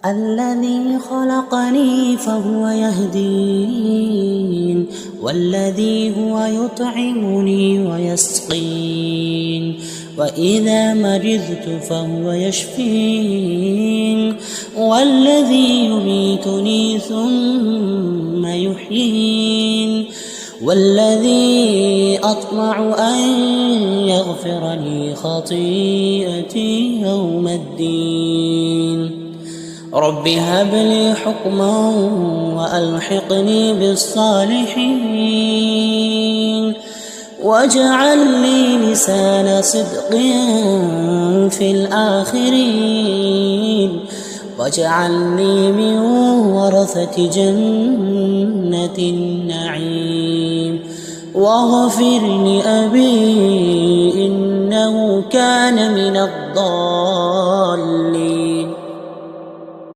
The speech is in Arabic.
الذي خلقني فهو يهدين والذي هو يطعمني ويسقين وإذا مرضت فهو يشفين والذي يميتني ثم يحيين والذي أطمع أن يغفر لي خطيئتي يوم الدين رب هب لي حكما وألحقني بالصالحين واجعل لي لسان صدق في الآخرين واجعلني من ورثة جنة النعيم واغفر لأبي إنه كان من الضالين